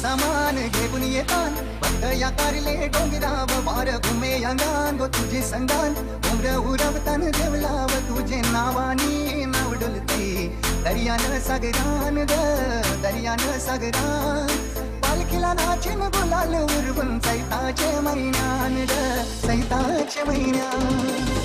सामान घेऊन येतान बंद या कारले डोंगराव वार घुमे अंगान गो तुझे संगान उमर उरवतान देवलाव तुझे नावानी नाव डुलते दर्यान सागरान ग दर्यान सागरान पालखीला नाचेन गुलाल उरवून सैताचे महिन्यान ग सैताचे महिन्यान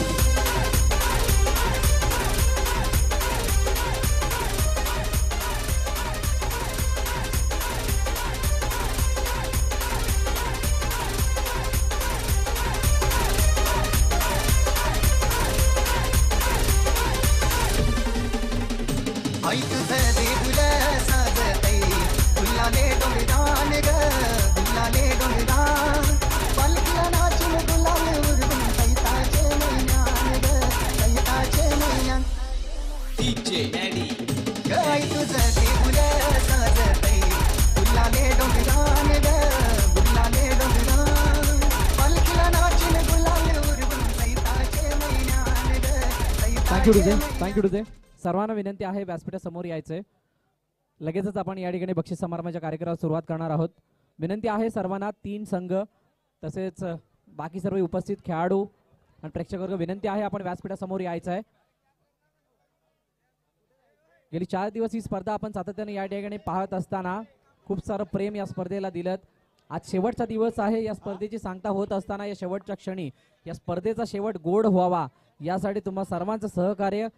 थँक्यू डुजे. सर्वांना विनंती आहे व्यासपीठासमोर यायचंय. लगेचच आपण या ठिकाणी बक्षीस समारंभाच्या कार्यक्रमाला सुरुवात करणार आहोत. विनंती आहे सर्वांना, 3 संघ तसेच बाकी सर्व उपस्थित खेळाडू आणि प्रेक्षक वर्ग विनंती आहे आपण व्यासपीठासमोर यायचं आहे. गेली 4 दिवस ही स्पर्धा आपण सातत्याने या ठिकाणी पाहत असताना खूप सारं प्रेम या स्पर्धेला दिलं. आज शेवटचा दिवस आहे. या स्पर्धेची सांगता होत असताना या शेवटच्या क्षणी या स्पर्धेचा शेवट गोड व्हावा यासाठी तुम्हा सर्वांचं सहकार्य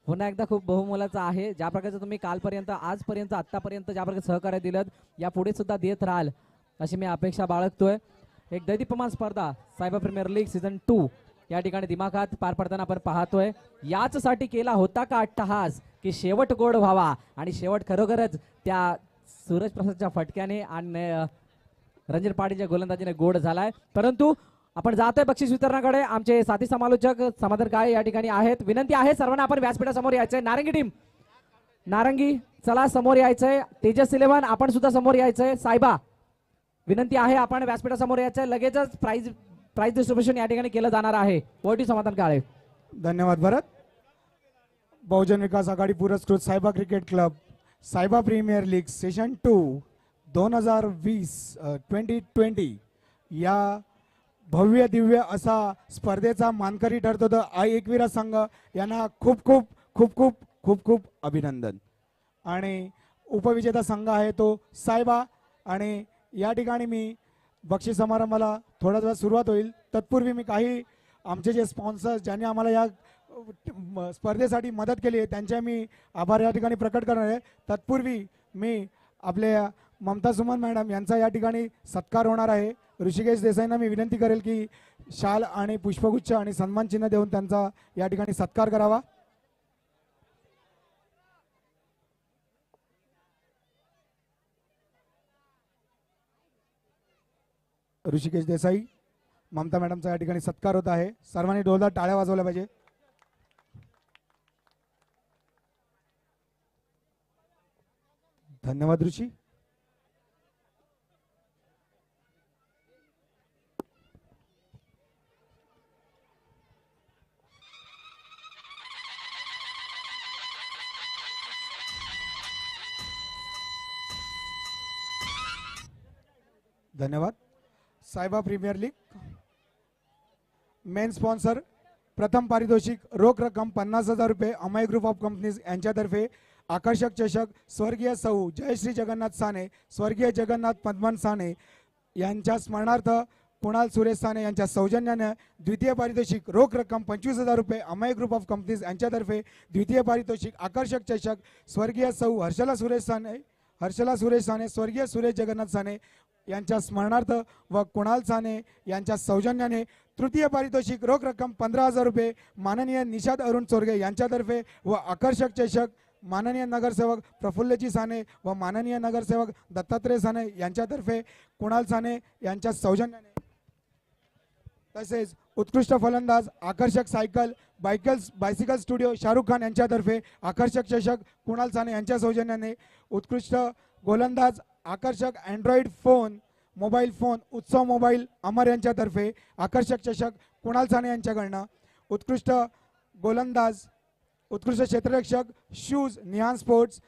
पुन्हा एकदा खूप बहुमोलाचं आहे. ज्या प्रकारचं तुम्ही कालपर्यंत आजपर्यंत आतापर्यंत ज्या प्रकारे सहकार्य दिलं यापुढे सुद्धा देत राहाल अशी मी अपेक्षा बाळगतोय. एक दैदीप्यमान स्पर्धा सायबा प्रीमियर लीग सीझन 2 या ठिकाणी दिमाखात पार पडताना आपण पाहतोय. याचसाठी केला होता का अट्टहास की शेवट गोड व्हावा आणि शेवट खरोखरच त्या सूरज प्रसादच्या फटक्याने आणि रणजित पाटीलच्या गोलंदाजीने गोड झालाय. परंतु आपण जातोय बक्षीस वितरणाकडे. आमचे साथी समालोचक समाधान काळे या ठिकाणी आहेत. विनंती आहे सर्वांना आपण व्यासपीठासमोर यायचंय. नारंगी टीम, नारंगी चला समोर यायचंय. तेजस 11 आपण सुद्धा समोर यायचंय. सायबा विनंती आहे आपण व्यासपीठासमोर यायचंय. लगेचच प्राइज डिस्ट्रीब्युशन या ठिकाणी केलं जाणार आहे. वोटी समाधान काळे. धन्यवाद भरत. बहुजन विकास आघाडी पुरस्कृत सायबा क्रिकेट क्लब सायबा प्रीमियर लीग सेशन 2 2020 या भव्य दिव्य असा स्पर्धेचा मानकरी ठरतो तर आई एकविरा संघ यांना खूप खूप खूप खूप खूप खूप अभिनंदन. आणि उपविजेता संघ आहे तो सायबा. आणि या ठिकाणी मी बक्षीस समारंभाला थोड्याच वेळात सुरुवात होईल. तत्पूर्वी मी काही आमचे जे स्पॉन्सर्स ज्यांनी आम्हाला या स्पर्धेसाठी मदत केली आहे त्यांचे मी आभार या ठिकाणी प्रकट करणार आहे. तत्पूर्वी मी आपल्या ममता सुमन मॅडम यांचा या ठिकाणी सत्कार होणार आहे. ऋषिकेश देसाईंना मी विनंती करेल की शाल आणि पुष्पगुच्छ आणि सन्मान चिन्ह देऊन त्यांचा या ठिकाणी सत्कार करावा. ऋषिकेश देसाई, ममता मॅडमचा या ठिकाणी सत्कार होत आहे. सर्वांनी डोलदार टाळ्या वाजवल्या पाहिजे. धन्यवाद ऋषी. धन्यवाद. सायबा प्रीमियर लीग मेन स्पॉन्सर प्रथम पारितोषिक रोख रक्कम 50,000 रुपये अमय ग्रुप ऑफ कंपनीज यांच्यातर्फे आकर्षक चषक स्वर्गीय सौ जयश्री जगन्नाथ साने, स्वर्गीय जगन्नाथ पद्मन साने यांच्या स्मरणार्थ कुणाल सुरेश साने यांच्या सौजन्याने द्वितीय पारितोषिक रोख रक्कम 25,000 रुपये अमय ग्रुप ऑफ कंपनीज यांच्यातर्फे द्वितीय पारितोषिक आकर्षक चषक स्वर्गीय सौ हर्षला सुरेश साने, स्वर्गीय सुरेश जगन्नाथ साने यांच्या स्मरणार्थ व कुणाल साने यांच्या सौजन्याने तृतीय पारितोषिक रोख रक्कम 15,000 रुपये माननीय निषाद अरुण चोरगे यांच्यातर्फे व आकर्षक चषक माननीय नगरसेवक प्रफुल्लजी साने व माननीय नगरसेवक दत्तात्रय साने यांच्यातर्फे कुणाल साने यांच्या सौजन्याने तसेच उत्कृष्ट फलंदाज आकर्षक cycle bicycle studio Shahrukh Khan यांच्यातर्फे आकर्षक चषक कुणाल साने यांच्या सौजन्याने उत्कृष्ट गोलंदाज आकर्षक अँड्रॉइड फोन मोबाईल फोन उत्सव मोबाईल अमर यांच्यातर्फे आकर्षक चषक कुणाल साने यांच्याकडनं उत्कृष्ट गोलंदाज उत्कृष्ट क्षेत्ररक्षक शूज निहान स्पोर्ट्स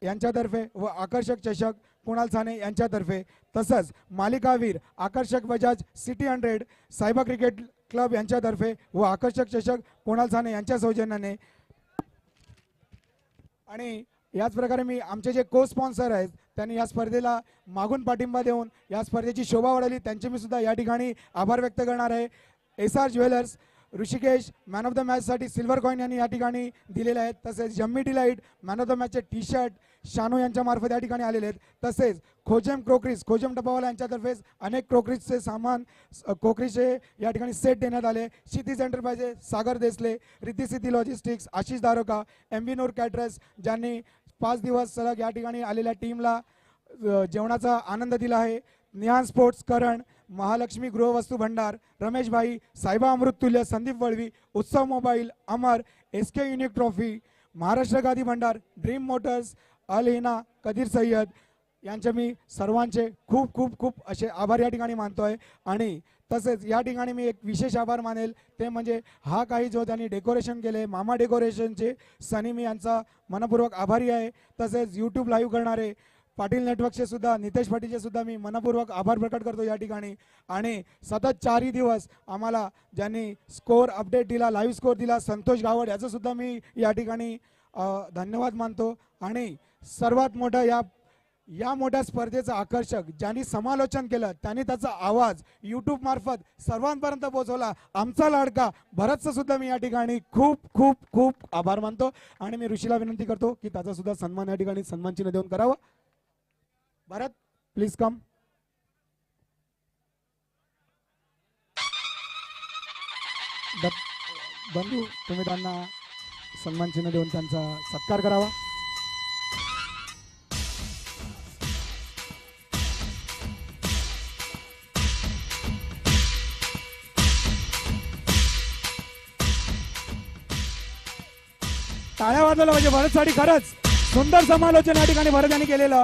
यांच्यातर्फे व आकर्षक चषक कुणाल साने यांच्यातर्फे तसंच मालिकावीर आकर्षक बजाज सिटी 100 सायबा क्रिकेट क्लब यांच्यातर्फे व आकर्षक चषक कुणाल साने यांच्या सौजन्याने. आणि याच प्रकारे मी आमचे जे को स्पॉन्सर आहेत त्यांनी या स्पर्धेला मागून पाठिंबा देऊन या स्पर्धेची शोभा वाढवली त्यांचे मी सुद्धा या ठिकाणी आभार व्यक्त करणार आहे. SR jewellers Rishikesh man of the मॅचसाठी सिल्वर कॉईन यांनी या ठिकाणी दिलेले आहेत. तसेच Jammy delight man of the मॅचचे टी शर्ट शानू यांच्या मार्फत या ठिकाणी आलेले आहेत. तसेच खोजेम क्रोकरीज खोजेम डब्बावाला यांच्यातर्फेच अनेक क्रोकरीजचे सामान क्रोकरीचे या ठिकाणी सेट देण्यात आले. Kshitij enterprises Sagar Desale Riddhi Siddhi logistics Ashish Daroka MB Noor caterers ज्यांनी 5 दिवस सलग या ठिकाणी आलेल्या टीमला जेवणाचा आनंद दिला आहे. निहान स्पोर्ट्स करण महालक्ष्मी गृहवस्तू भंडार रमेश भाई सायबा अमृततुल्य संदीप वळवी उत्सव मोबाईल अमर SK युनिक ट्रॉफी महाराष्ट्र गादी भंडार ड्रीम मोटर्स अल हिना कदीर सय्यद यांचे मी सर्वांचे खूप खूप खूप असे आभार या ठिकाणी मानतोय. आणि तसेच या ठिकाणी मी एक विशेष आभार मानेल ते म्हणजे हा काही जो त्यांनी डेकोरेशन केले मामा डेकोरेशनचे सनी मी यांचा मनपूर्वक आभारी आहे. तसेच यूट्यूब लाईव्ह करणारे पाटील नेटवर्कचे सुद्धा नितेश पाटीलचे सुद्धा मी मनपूर्वक आभार प्रकट करतो या ठिकाणी. आणि सतत 4 दिवस आम्हाला ज्यांनी स्कोअर अपडेट दिला लाईव्ह स्कोअर दिला संतोष गावड याचं सुद्धा मी या ठिकाणी धन्यवाद मानतो. आणि सर्वात मोठं या मोठ्या स्पर्धेचं आकर्षक ज्यांनी समालोचन केलं त्यांनी त्याचा आवाज यूट्यूब मार्फत सर्वांपर्यंत पोहोचवला आमचा लाडका भरतचा सुद्धा मी या ठिकाणी खूप खूप खूप आभार मानतो. आणि मी ऋषीला विनंती करतो की त्याचा सुद्धा सन्मान या ठिकाणी सन्मान चिन्ह देऊन करावा. भरत प्लीज कम. बंधू तुम्ही त्यांना सन्मान चिन्ह देऊन त्यांचा सत्कार करावा. टाळ्या वाजवल्या पाहिजे भरतसाठी. खरंच सुंदर समालोचन या ठिकाणी भरत यांनी केलेलं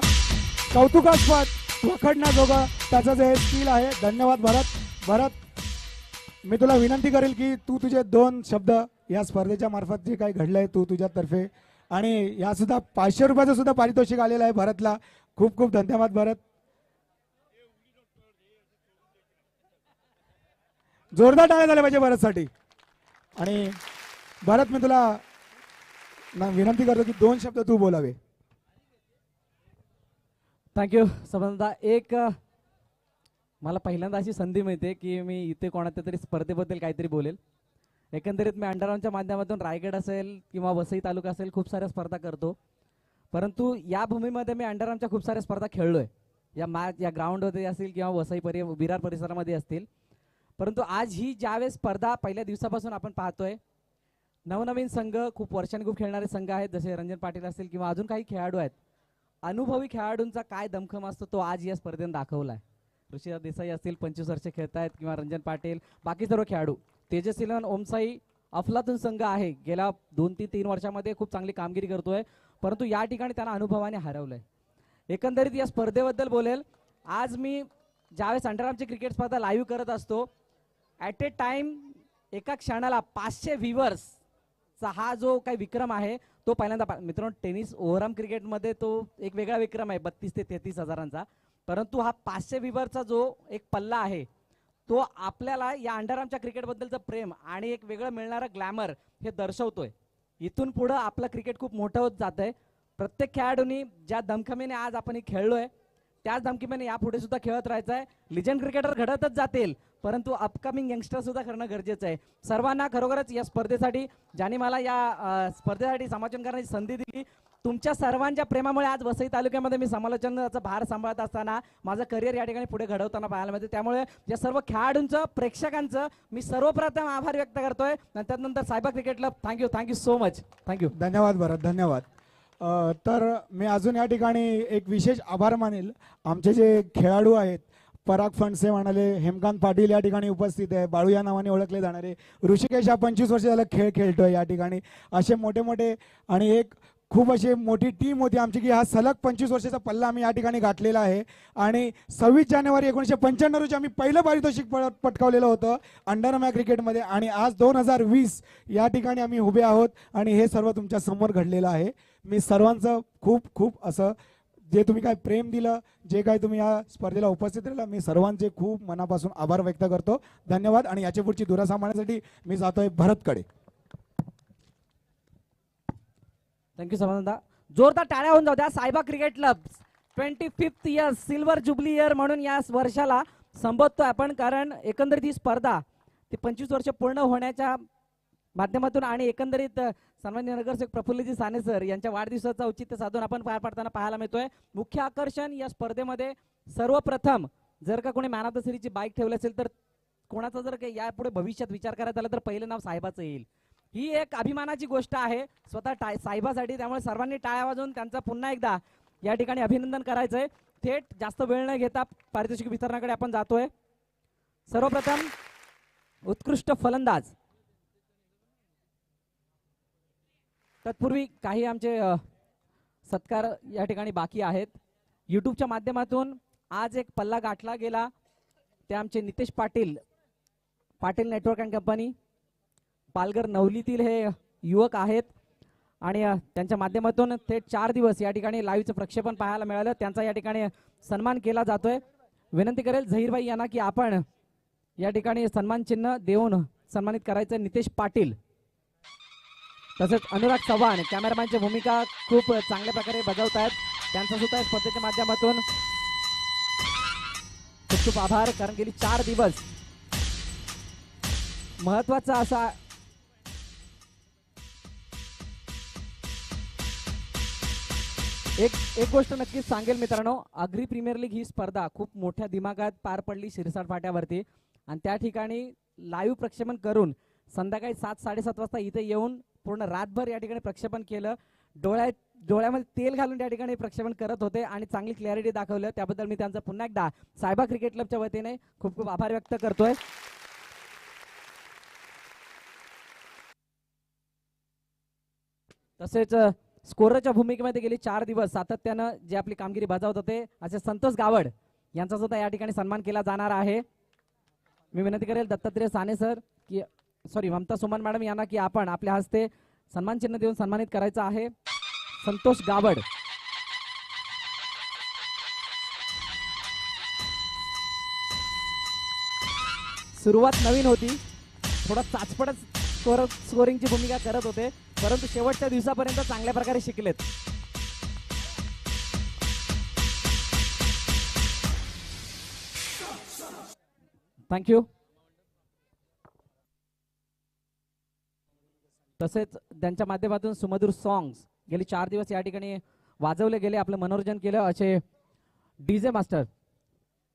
कौतुकास्पद वखडण्याजोगं त्याचं जे स्किल आहे. धन्यवाद भरत. भरत मी तुला विनंती करेल की तू तुझे 2 शब्द या स्पर्धेच्या मार्फत जे काही घडलंय तू तुझ्यातर्फे आणि या सुद्धा 500 रुपयाचं सुद्धा पारितोषिक आलेलं आहे भरतला. खूप खूप धन्यवाद भरत. जोरदार टाळ्या झाल्या पाहिजे भरतसाठी. आणि भरत मी तुला विनंती करतो की 2 शब्द तू बोलावे. थँक्यू सबंधा. एक मला पहिल्यांदा अशी संधी मिळते की मी इथे कोणाच्या तरी स्पर्धेबद्दल काहीतरी बोलेल. एकंदरीत मी अंडरआर्मच्या माध्यमातून रायगड असेल किंवा वसई तालुका असेल खूप साऱ्या स्पर्धा करतो. परंतु या भूमीमध्ये मी अंडरआर्मच्या खूप साऱ्या स्पर्धा खेळलोय. या ग्राउंडमध्ये असतील किंवा वसई विरार परिसरामध्ये असतील. परंतु आज ही ज्यावेळेस स्पर्धा पहिल्या दिवसापासून आपण पाहतोय नवनवीन संघ खूप वर्षांनी खूप खेळणारे संघ आहेत जसे रंजन पाटील असतील किंवा अजून काही खेळाडू आहेत. अनुभवी खेळाडूंचा काय दमखम असतो तो आज या स्पर्धेने दाखवलाय. ऋषिराज देसाई असतील 25 वर्ष खेळत आहेत किंवा रंजन पाटील बाकी सर्व खेळाडू. तेजस इलेव्हन ओमसाई अफलातून संघ आहे गेल्या 2-3 वर्षामध्ये खूप चांगली कामगिरी करतोय. परंतु या ठिकाणी त्यांना अनुभवाने हरवलंय. एकंदरीत या स्पर्धेबद्दल बोलेल. आज मी ज्यावेळेस अंडरआर्मची क्रिकेट स्पर्धा लाईव्ह करत असतो ॲट ए टाइम एका क्षणाला 500 व्ह्यूवर्सचा हा जो काही विक्रम आहे तो पहिल्यांदा मित्रांनो टेनिस ओव्हरआर्म क्रिकेटमध्ये तो एक वेगळा विक्रम आहे 32 ते 33 हजारांचा. परंतु हा 500 व्ह्यूवरचा जो एक पल्ला आहे तो आपल्याला या अंडरआर्मच्या क्रिकेटबद्दलचं प्रेम आणि एक वेगळं मिळणारं ग्लॅमर हे दर्शवतोय. इथून पुढं आपलं क्रिकेट खूप मोठं होत जात आहे. प्रत्येक खेळाडूंनी ज्या दमखमीने आज आपण खेळलोय त्याच धमकीने यापुढे सुद्धा खेळत राहायचं आहे. लिजंड क्रिकेटर घडतच जातील परंतु अपकमिंग यंगस्टर सुद्धा करणं गरजेचं आहे. सर्वांना खरोखरच या स्पर्धेसाठी ज्यांनी मला या स्पर्धेसाठी समालोचन करण्याची संधी दिली तुमच्या सर्वांच्या प्रेमामुळे आज वसई तालुक्यामध्ये मी समालोचनाचा भार सांभाळत असताना माझं करिअर या ठिकाणी पुढे घडवताना पाहायला मिळते. त्यामुळे या सर्व खेळाडूंचं प्रेक्षकांचं मी सर्वप्रथम आभार व्यक्त करतोय. त्यानंतर सायबा cricket club thank you so much. Thank you. धन्यवाद भरत. धन्यवाद. तर मी अजून या ठिकाणी एक विशेष आभार मानेल आमचे जे खेळाडू आहेत. पराग फणसे म्हणाले हेमकांत पाटील या ठिकाणी उपस्थित आहे. बाळू या नावाने ओळखले जाणारे ऋषिकेश हा 25 वर्ष झालं खेळ खेळतोय या ठिकाणी. असे मोठे मोठे आणि एक खूप अशी मोठी टीम होती आमची की हा सलग 25 वर्षाचा पल्ला आम्ही या ठिकाणी गाठलेला आहे. आणि 26 जानेवारी 1995 रोजी आम्ही पहिलं पारितोषिक पटकावलेलं होतं अंडरआर्म क्रिकेटमध्ये. आणि आज 2020 या ठिकाणी आम्ही उभे आहोत आणि हे सर्व तुमच्या समोर घडलेलं आहे. मी सर्वांचं खूप खूप असं जे तुम्ही काय प्रेम दिलं जे काय तुम्ही या स्पर्धेला उपस्थित राहिला मी सर्वांचे खूप मनापासून आभार व्यक्त करतो. धन्यवाद. आणि याच्या पुढची धुरा सांभाळण्यासाठी मी जातोय भरतकडे. थँक्यू समंदा. जोरदार टाळ्या होऊन जाऊ द्या. सायबा cricket club 25th year silver jubilee year म्हणून या वर्षाला संबोधतोय आपण. कारण एकंदरीत ही स्पर्धा ती 25 वर्ष पूर्ण होण्याच्या माध्यमातून आणि एकंदरीत सन्माननीय नगरसेवक प्रफुल्लजी साने सर यांच्या वाढदिवसाचं औचित्य साधून आपण पार पाडताना पाहायला मिळतोय. मुख्य आकर्षण या स्पर्धेमध्ये सर्वप्रथम जर का कोणी मॅन ऑफ द सिरीजची बाईक ठेवली असेल तर कोणाचा जर काही यापुढे भविष्यात विचार करायचा आला तर पहिलं नाव साहेबाचं येईल. ही एक अभिमानाची गोष्ट आहे स्वतः साहेबासाठी. त्यामुळे सर्वांनी टाळ्या वाजवून त्यांचं पुन्हा एकदा या ठिकाणी अभिनंदन करायचंय. थेट जास्त वेळ न घेता पारितोषिक वितरणाकडे आपण जातोय. सर्वप्रथम उत्कृष्ट फलंदाज. तत्पूर्वी काही आमचे सत्कार या ठिकाणी बाकी आहेत. यूट्यूबच्या माध्यमातून आज एक पल्ला गाठला गेला ते आमचे Nitesh Patil Patil network and company Palghar नवलीतील हे युवक आहेत आणि त्यांच्या माध्यमातून थेट 4 दिवस या ठिकाणी लाईव्हचं प्रक्षेपण पाहायला मिळालं. त्यांचा या ठिकाणी सन्मान केला जातोय. विनंती करेल झहीरभाई यांना की आपण या ठिकाणी सन्मान चिन्ह देऊन सन्मानित करायचं. नितेश पाटील तसेच अनुराग चव्हाण कॅमेरामॅनची भूमिका खूप चांगल्या प्रकारे बजावत आहेत. त्यांचा सुद्धा या स्पर्धेच्या माध्यमातून खूप खूप आभार. कारण गेली 4 दिवस महत्वाचा असा एक गोष्ट नक्कीच सांगेल मित्रांनो, आगरी प्रीमियर लीग ही स्पर्धा खूप मोठ्या दिमागात पार पडली शिरसाट फाट्यावरती आणि त्या ठिकाणी लाईव्ह प्रक्षेपण करून संध्याकाळी 7-7:30 वाजता इथे येऊन पूर्ण रातभर या ठिकाणी प्रक्षेपण केलं. डोळ्यामध्ये तेल घालून त्या ठिकाणी प्रक्षेपण करत होते आणि चांगली क्लॅरिटी दाखवलं. त्याबद्दल मी त्यांचा पुन्हा एकदा सायबा क्रिकेट क्लबच्या वतीने खूप खूप आभार व्यक्त करतोय. तसेच स्कोररच्या भूमिकेमध्ये गेली 4 दिवस सातत्यानं जे आपली कामगिरी बजावत होते असे संतोष गावड यांचा सुद्धा या ठिकाणी सन्मान केला जाणार आहे. मी विनंती करेल दत्तात्रय साने सर की ममता सुमन मॅडम यांना की आपण आपल्या हस्ते सन्मान चिन्ह देऊन सन्मानित करायचं आहे. संतोष गावड सुरुवात नवीन होती, थोडा चाचपडच स्कोरिंगची भूमिका करत होते, परंतु शेवटच्या दिवसापर्यंत चांगल्या प्रकारे शिकलेत. थँक्यू. तसेच त्यांच्या माध्यमातून सुमधुर सॉंग्स गेली 4 दिवस या ठिकाणी वाजवले गेले, आपलं मनोरंजन केलं असे डीजे मास्टर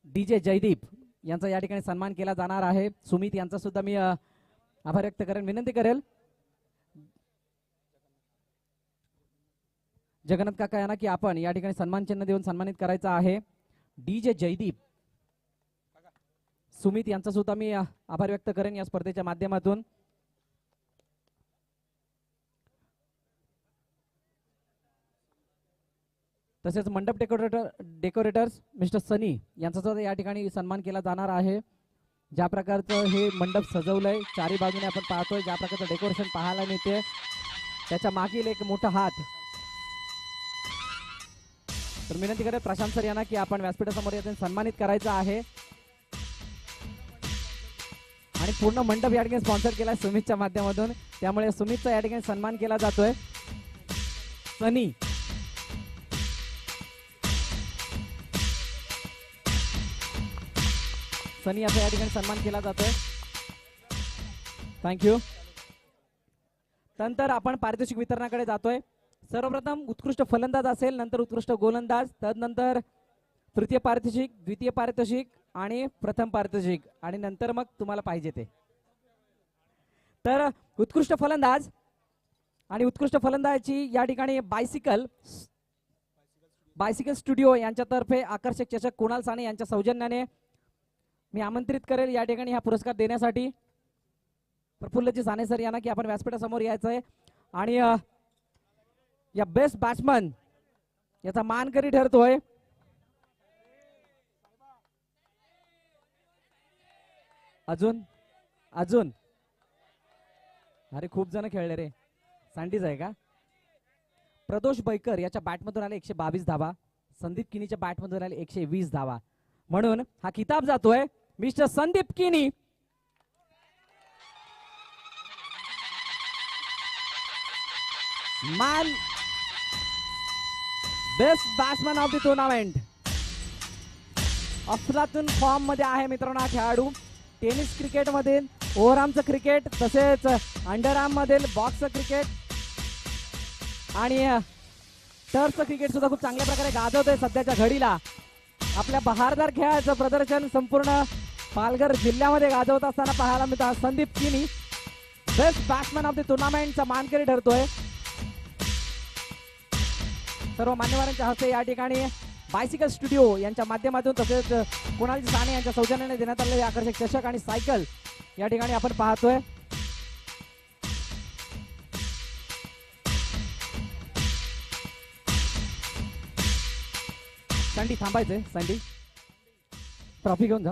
डीजे जयदीप यांचा या ठिकाणी सन्मान केला जाणार आहे. सुमित यांचा सुद्धा मी आभार व्यक्त करेन. विनंती करेल जगन्नाथ काका यांना की आपण या ठिकाणी सन्मान चिन्ह देऊन सन्मानित करायचं आहे. डीजे जयदीप सुमित यांचा सुद्धा मी आभार व्यक्त करेन या स्पर्धेच्या माध्यमातून. तसेच मंडप डेकोरेटर्स मिस्टर सनी यांचा सुद्धा या ठिकाणी सन्मान केला जाणार आहे. ज्या प्रकारचं हे मंडप सजवलंय, चारी बाजूने आपण पाहतोय ज्या प्रकारचं डेकोरेशन पाहायला मिळते, त्याच्या मागील एक मोठा हात. तर विनंती करेल प्रशांत सर यांना की आपण व्यासपीठासमोर येऊन सन्मानित करायचं आहे. आणि पूर्ण मंडप या ठिकाणी स्पॉन्सर केलाय सुमितच्या माध्यमातून, त्यामुळे सुमितचा या ठिकाणी सन्मान केला जातोय. सनी याचा या ठिकाणी सन्मान केला जातोय. थँक्यू. नंतर आपण पारितोषिक वितरणाकडे जातोय. सर्वप्रथम उत्कृष्ट फलंदाज असेल, नंतर उत्कृष्ट गोलंदाज, तदनंतर तृतीय पारितोषिक, द्वितीय पारितोषिक आणि प्रथम पारितोषिक, आणि नंतर मग तुम्हाला पाहिजे ते. तर उत्कृष्ट फलंदाज आणि उत्कृष्ट फलंदाजाची या ठिकाणी बायसिकल स्टुडिओ यांच्यातर्फे आकर्षक चषक कुणाल साने यांच्या सौजन्याने मी आमंत्रित करेल या ठिकाणी हा पुरस्कार देण्यासाठी प्रफुल्लजी साने सर यांना की आपण व्यासपीठासमोर यायचं आहे. आणि या बेस्ट बॅट्समन याचा मानकरी ठरतोय अजून अरे खूप जण खेळले रे, सँडीज आहे का. प्रदोष बैकर याच्या बॅटमधून आले 122 धावा, संदीप किनीच्या बॅटमधून आले 120 धावा, म्हणून हा किताब जातोय मिस्टर संदीप किनी. Man best batsman of the tournament. अफलातून फॉर्म मध्ये आहे मित्रांनो हा खेळाडू. टेनिस क्रिकेट मध्ये ओव्हरआर्मचं क्रिकेट, तसेच अंडरआर्म मधील बॉक्सचं क्रिकेट आणि टर्फचं क्रिकेट सुद्धा खूप चांगल्या प्रकारे गाजवतोय सध्याच्या घडीला. आपल्या बहारदार खेळाचं प्रदर्शन संपूर्ण पालघर जिल्ह्यामध्ये गाजवत असताना पाहायला मिळतात. संदीप किनी बेस्ट बॅट्समन ऑफ द टुर्नामेंटचा मानकरी ठरतोय. सर्व मान्यवरांच्या हस्ते या ठिकाणी बायसिकल स्टुडिओ यांच्या माध्यमातून, तसेच कुणाल साने यांच्या सौजन्याने देण्यात आलेले आकर्षक चषक आणि सायकल या ठिकाणी आपण पाहतोय. सँडी थांबायचंय, सँडी ट्रॉफी घेऊन जा.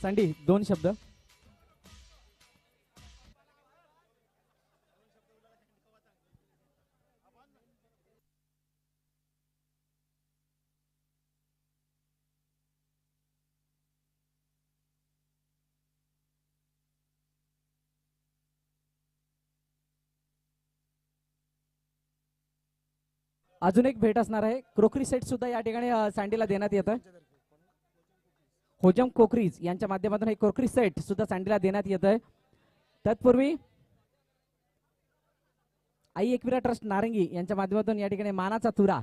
सँडी 2 शब्द. अजून एक भेट असणार आहे. क्रोकरी सेट सुद्धा या ठिकाणी सँडीला देण्यात येतं. होजम कोकरीज यांच्या माध्यमातून हे क्रोकरी सेट सुद्धा सँडीला देण्यात येत आहे. तत्पूर्वी आई एकविरा ट्रस्ट नारंगी यांच्या माध्यमातून या ठिकाणी मानाचा तुरा.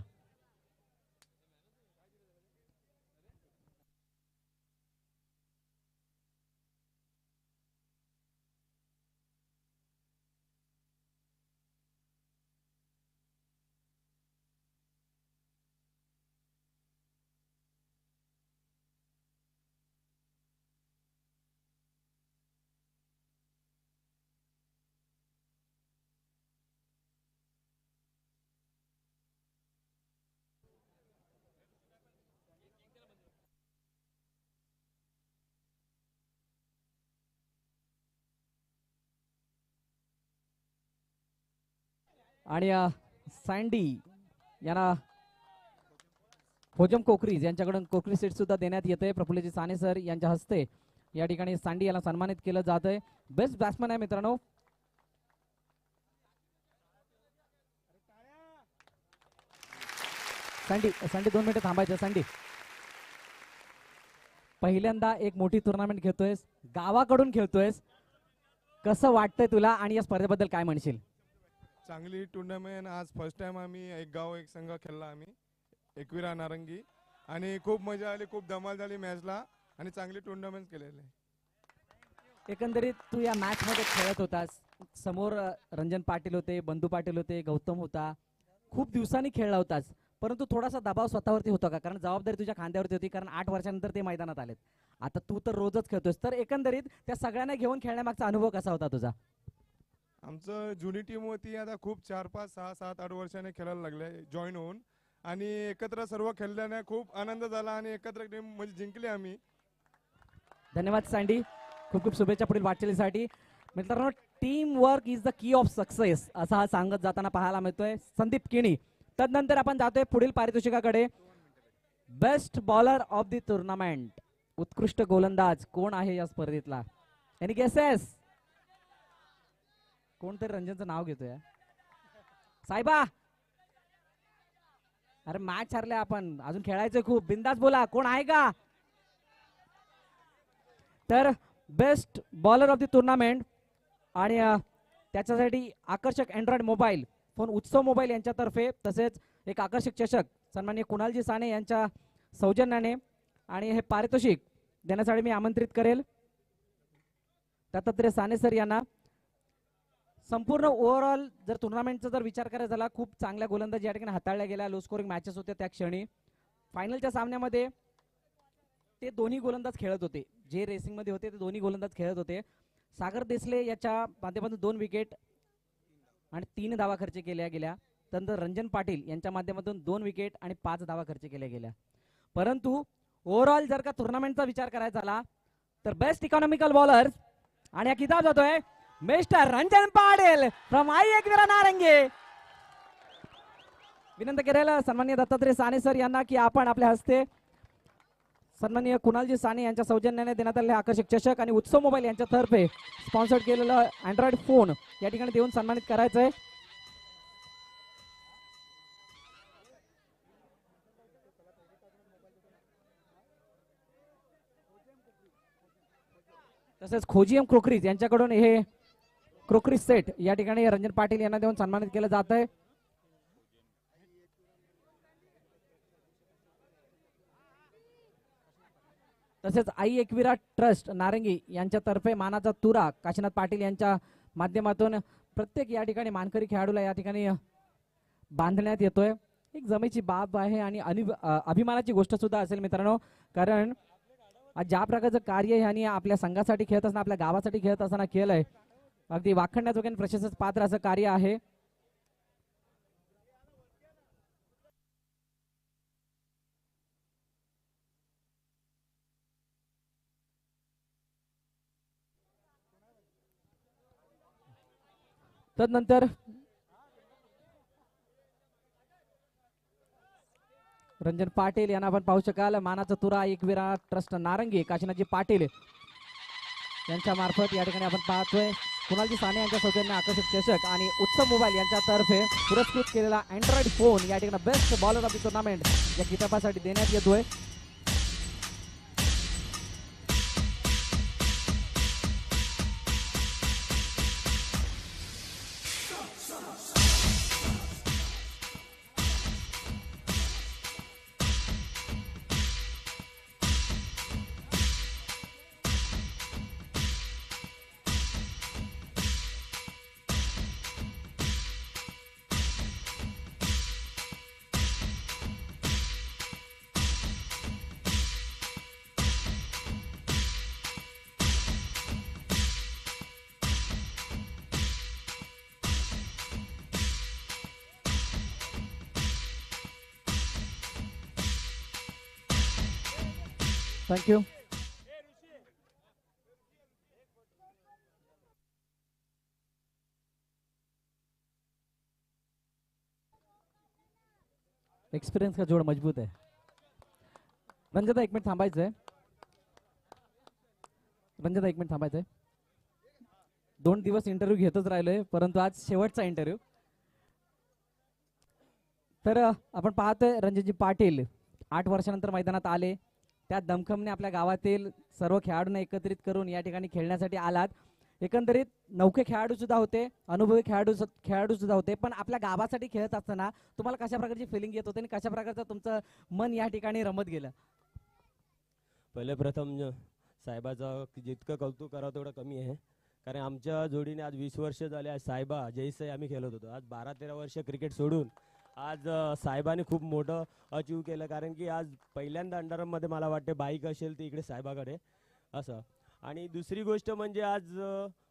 आणि सँडी यांना होजम कोकरीज यांच्याकडून कोकरी सेट सुद्धा देण्यात येते. प्रफुल्लजी साने सर यांच्या हस्ते या ठिकाणी सँडी याला सन्मानित केलं जात आहे. बेस्ट बॅट्समन आहे मित्रांनो. सँडी 2 मिनिटं थांबायचं. सँडी पहिल्यांदा एक मोठी टुर्नामेंट खेळतोयस, गावाकडून खेळतोयस, कसं वाटतंय तुला आणि या स्पर्धेबद्दल काय म्हणशील? चांगली टुर्नामेंट. आज फर्स्ट टाइम आम्ही एक गाव एक संघ खेळला आम्ही एकविरा नारंगी आणि खूप मजा आली, खूप धमाल झाली मॅचला आणि चांगली टुर्नामेंट केलेली. एकंदरीत तू या मॅच मध्ये खेळत होतास, समोर रंजन पाटील होते, बंधू पाटील होते, गौतम होता, खूप दिवसांनी खेळला होतास, परंतु थोडासा दबाव स्वतःवरती होता का? कारण जबाबदारी तुझ्या खांद्यावरती होती, कारण 8 वर्षानंतर ते मैदानात आलेत. आता तू तर रोजच खेळतोस, तर एकंदरीत त्या सगळ्यांना घेऊन खेळण्यामागचा अनुभव कसा होता तुझा? आमचं जुनी टीम होती, आता खूप 4, 5, 6, 7, 8 वर्षाने खेळायला लागले जॉईन होऊन आणि एकत्र सर्व खेळल्याने खूप आनंद झाला आणि एकत्र टीम म्हणजे जिंकली आम्ही. धन्यवाद सँडी, खूप खूप शुभेच्छा पुढील वाटचालीसाठी. मित्रांनो, team work is the key of success असं हा सांगत जाताना पाहायला मिळतोय संदीप किणी. तदनंतर आपण जातोय पुढील पारितोषिकाकडे. Best bowler of the tournament, उत्कृष्ट गोलंदाज कोण आहे या स्पर्धेतला? Any guesses? कोणतरी रंजनचं नाव घेतोय. साहेबा, अरे मॅच हरले आपण, अजून खेळायचंय खूप, बिंदास बोला, कोण आहे का? तर best bowler of the tournament आणि त्याच्यासाठी आकर्षक अँड्रॉइड मोबाईल फोन उत्सव मोबाईल यांच्यातर्फे, तसेच एक आकर्षक चषक सन्माननीय कुणालजी साने यांच्या सौजन्याने, आणि हे पारितोषिक देण्यासाठी मी आमंत्रित करेल दत्तात्रय साने सर यांना. संपूर्ण ओव्हरऑल जर टुर्नामेंटचा जर विचार करायचा झाला, खूप चांगल्या गोलंदाजी या ठिकाणी हाताळल्या गेल्या, लो स्कोरिंग मॅचेस होत्या त्या क्षणी. फायनलच्या सामन्यामध्ये ते दोन्ही गोलंदाज खेळत होते, जे रेसिंग मध्ये होते ते दोन्ही गोलंदाज खेळत होते. सागर देसले याच्या माध्यमातून 2 विकेट आणि 3 धावा खर्च केल्या गेल्या. त्यानंतर रंजन पाटील यांच्या माध्यमातून 2 विकेट आणि 5 धावा खर्च केल्या गेल्या. परंतु ओव्हरऑल जर का टुर्नामेंटचा विचार करायचा झाला तर बेस्ट इकॉनॉमिकल बॉलर आणि हा किताब जातोय mister Ranjan Patil from I Ekvira नारंगी. विनंती करेल सन्माननीय दत्तात्रय साने सर यांना की आपण आपल्या हस्ते सन्माननीय कुणालजी साने यांच्या सौजन्याने देण्यात आलेले आकर्षक चषक आणि उत्सव मोबाईल यांच्यातर्फे स्पॉन्सर्ड केलेला अँड्रॉइड फोन या ठिकाणी देऊन सन्मानित करायचंय. तसेच खोजीएम क्रोकरीज यांच्याकडून हे क्रोकरी सेट या ठिकाणी रंजन पाटील यांना देऊन सन्मानित केलं जात आहे. तसेच आई एकविरा ट्रस्ट नारंगी यांच्यातर्फे मानाचा तुरा काशीनाथ पाटील यांच्या माध्यमातून प्रत्येक या ठिकाणी मानकरी खेळाडूला या ठिकाणी बांधण्यात येतोय. एक जमेची बाब आहे आणि अभिमानाची गोष्ट सुद्धा असेल मित्रांनो, कारण ज्या प्रकारचं कार्य ह्यांनी आपल्या संघासाठी खेळत असताना, आपल्या गावासाठी खेळत असताना केलंय, अगदी वाखण्याजोग्या प्रशंसाच पात्र असं कार्य आहे. तदनंतर रंजन पाटील यांना आपण पाहू शकाल मानाचा तुरा एकविरा ट्रस्ट नारंगी काशीनाथजी पाटील यांच्या मार्फत या ठिकाणी आपण पाहतोय कुणालजी साने यांच्या सौजन्याने आकर्षक चषक आणि उत्सव मोबाईल यांच्यातर्फे पुरस्कृत केलेला अँड्रॉइड फोन या ठिकाणी best bowler of the tournament या किताबासाठी देण्यात येतोय. थँक्यू. एक्सपिरियन्स का जोड मजबूत आहे. रंजता एक मिनिट थांबायचंय. रंजता एक मिनिट थांबायचंय. 2 दिवस इंटरव्ह्यू घेतच राहिलोय परंतु आज शेवटचा इंटरव्ह्यू. तर आपण पाहतोय रणजितजी पाटील 8 वर्षानंतर मैदानात आले. त्या दमखमने आपल्या गावातील सर्व खेळाडूंना एकत्रित करून या ठिकाणी खेळण्यासाठी आलात. एकंदरीत नौके खेळाडू सुद्धा होते, अनुभवी खेळाडू सुद्धा होते, पण आपल्या गावासाठी खेळत असताना तुम्हाला कशा प्रकारची फिलिंग येत होते आणि कशा प्रकारचं तुमचं मन या ठिकाणी रमत गेलं? पहिले प्रथम साहेबाचं जितकं कौतुक करावं तेवढं कमी आहे, कारण आमच्या जोडीने आज 20 वर्ष झाले. आज साहेबा जयसे आम्ही खेळत होतो. आज 12-13 वर्ष क्रिकेट सोडून आज साहेबाने खूप मोठं अचीव केलं, कारण की आज पहिल्यांदा अंडरमध्ये मला वाटते बाईक असेल ती इकडे साहेबाकडे असं. आणि दुसरी गोष्ट म्हणजे आज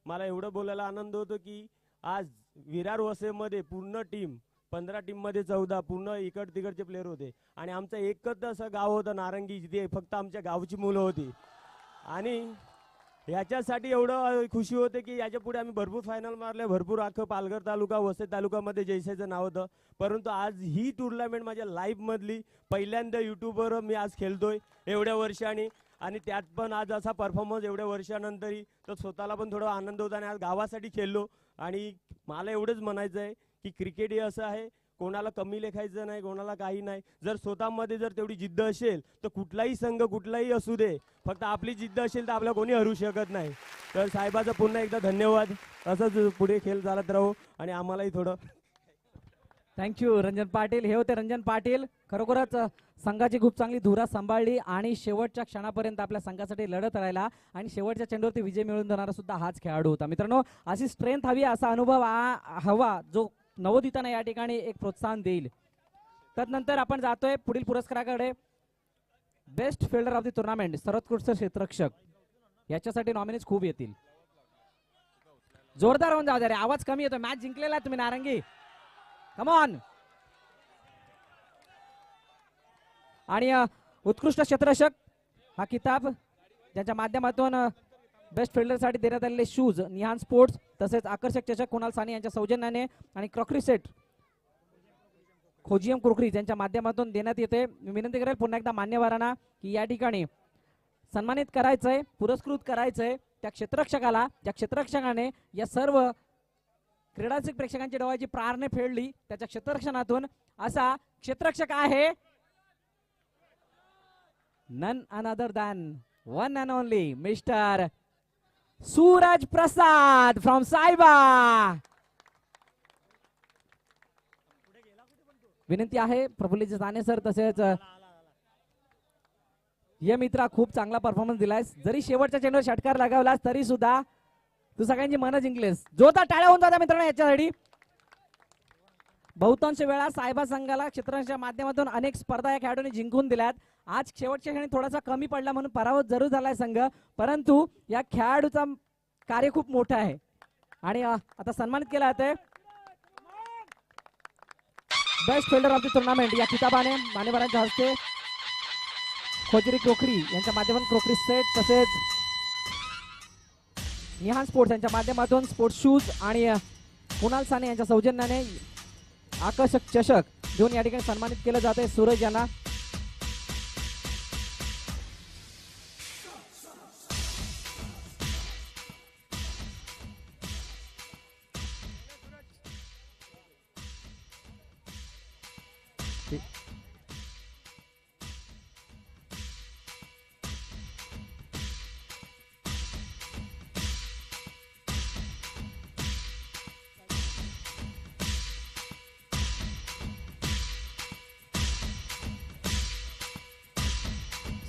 मला एवढं बोलायला आनंद होतो की आज विरार वसईमध्ये पूर्ण टीम 15 टीममध्ये 14 पूर्ण इकड तिकडचे प्लेयर होते आणि आमचं एकच असं गाव होतं नारंगी जिथे फक्त आमच्या गावची मुलं होती. आणि याच्यासाठी एवढं खुशी होते की याच्या पुढे आम्ही भरपूर फायनल मारले, भरपूर अख्खं पालघर तालुका वसई तालुक्यामध्ये जयसेचं नाव होतं. परंतु आज ही टुर्नामेंट माझ्या लाईफमधली पहिल्यांदा यूट्यूबवर मी आज खेळतोय एवढ्या वर्षांनी, आणि त्यात पण आज असा परफॉर्मन्स एवढ्या वर्षानंतरही तर स्वतःला पण थोडं आनंद होता. आणि आज गावासाठी खेळलो. आणि मला एवढंच म्हणायचं आहे की क्रिकेट हे असं आहे, कोणाला कमी लेखायचं नाही, कोणाला काही नाही. जर स्वतःमध्ये जर तेवढी जिद्द असेल तर कुठलाही संघ कुठलाही असू दे, फक्त आपली जिद्द असेल तर आपल्याला कोणी हरू शकत नाही. तर साहेबाचा पुन्हा एकदा धन्यवाद. असंच पुढे खेळ चालत राहू आणि आम्हालाही थोडं. थँक्यू रंजन पाटील. हे होते रंजन पाटील. खरोखरच संघाची खूप चांगली धुरा सांभाळली आणि शेवटच्या क्षणापर्यंत आपल्या संघासाठी लढत राहिला आणि शेवटच्या चेंडूवरती विजय मिळवून देणारा सुद्धा हाच खेळाडू होता. मित्रांनो, अशी स्ट्रेंथ हवी, असा अनुभव हवा जो नवोदितांना या ठिकाणी एक प्रोत्साहन देईल. त्यानंतर आपण जातोय पुढील पुरस्काराकडे. Best fielder of the tournament, सर्वोत्कृष्ट क्षेत्ररक्षक, याच्यासाठी नॉमिनीज खूप येतील. जोरदार होऊन जाऊ द्या रे, आवाज कमी येतो. मॅच जिंकलेला तुम्ही नारंगी, कम ऑन. आणि उत्कृष्ट क्षेत्ररक्षक हा किताब ज्याच्या माध्यमातून बेस्ट फिल्डरसाठी देण्यात आलेले शूज निहान स्पोर्ट्स तसेच आकर्षक चषक कुणाल साने यांच्या सौजन्याने आणि क्रॉकरी सेट खोजियम क्रोकरी यांच्या माध्यमातून देण्यात येते. मी विनंती करेल पुन्हा एकदा मान्यवरांना की या ठिकाणी सन्मानित करायचंय, पुरस्कृत करायचंय त्या क्षेत्ररक्षकाला. त्या क्षेत्ररक्षकाने या सर्व क्रीडारसिक प्रेक्षकांची डोळ्याची प्रारणे फेडली. त्याच्या क्षेत्ररक्षणातून असा क्षेत्ररक्षक आहे none another than one and only mister Suraj Prasad from सायबा. विनंती आहे प्रफुल्लजी साने सर तसेच ये मित्रा, खूप चांगला परफॉर्मन्स दिलायस. जरी शेवटच्या चेंडूवर षटकार लगावलास तरी सुद्धा तू सगळ्यांची मनं जिंकलेस. जोरदार टाळ्या होऊन जाता मित्रांनो याच्यासाठी. बहुतांश वेळा सायबा संघाला क्षेत्ररक्षणाच्या माध्यमातून अनेक स्पर्धा या खेळाडूंनी जिंकून दिल्यात. आज शेवटच्या क्षणी थोडासा कमी पडला म्हणून पराभूत जरूर झालाय संघ, परंतु या खेळाडूचा कार्य खूप मोठं आहे आणि आता सन्मानित केला जातोय best fielder of the tournament या किताबाने मान्यवरांच्या हस्ते खोजरी क्रोकरी यांच्या माध्यमातून क्रोकरी सेट तसेच निहान स्पोर्ट्स यांच्या माध्यमातून स्पोर्ट्स शूज आणि कुणाल साने यांच्या सौजन्याने आकर्षक चषक देऊन या ठिकाणी सन्मानित केलं जाते सूरज यांना.